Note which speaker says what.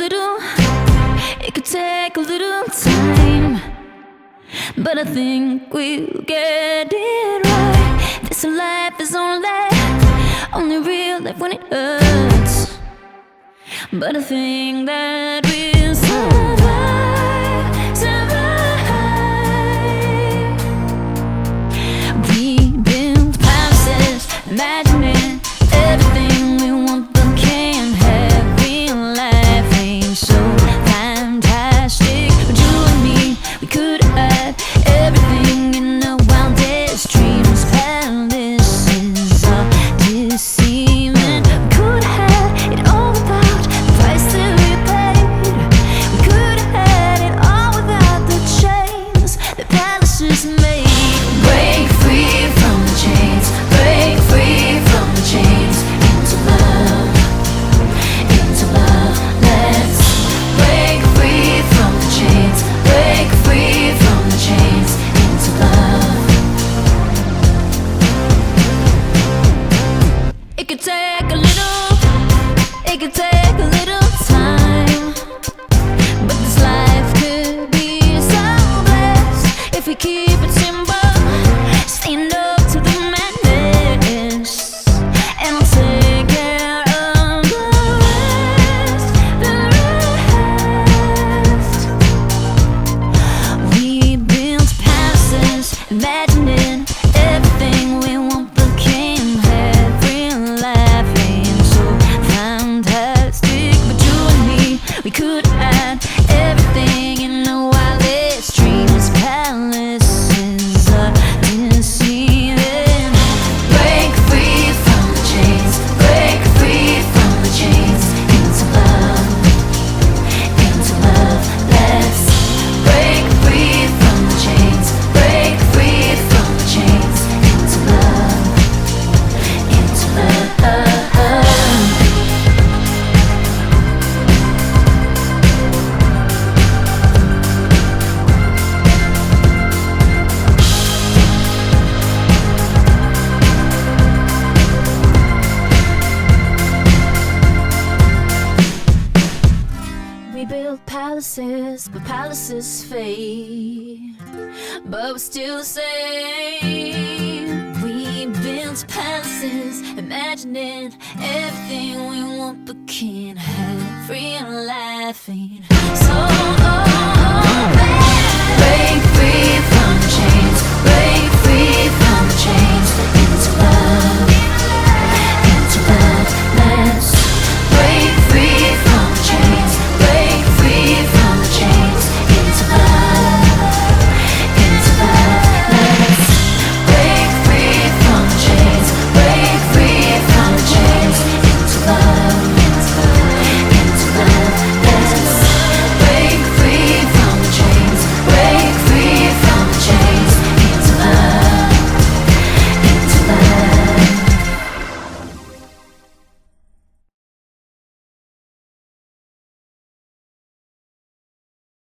Speaker 1: little, it could take a little time, but I think we'll get it right. This life is only real life when it hurts, but I think that we'll survive. We build palaces, imagining everything we want but can't have. Real life ain't so fantastic, but you and me, we could have everything in the wildest dreams. Palaces are deceiving. We could have it all without the price that we paid. We could have had it all without the chains that palaces made. Break free from the chains, break free from the chains. Into love, into love. Let's break free from the chains, break free from the chains. Into love. It could take a little, it could take a little time, but this life could be so blessed if we keep it simple. Stand up to the madness, and I'll take care of the rest, the rest. We built palaces, imagining everything we want but can't have. Real life ain't so fantastic, but you and me, we could have everything in the wildest dreams. Palaces are deceiving. Break free from the chains, break free from the chains. Into love, into love. Let's break free from the chains, break free from the chains. Into love, into love. We build palaces, but palaces fade, but we're still the same. We build palaces, imagining everything we want but can't have. Real life ain't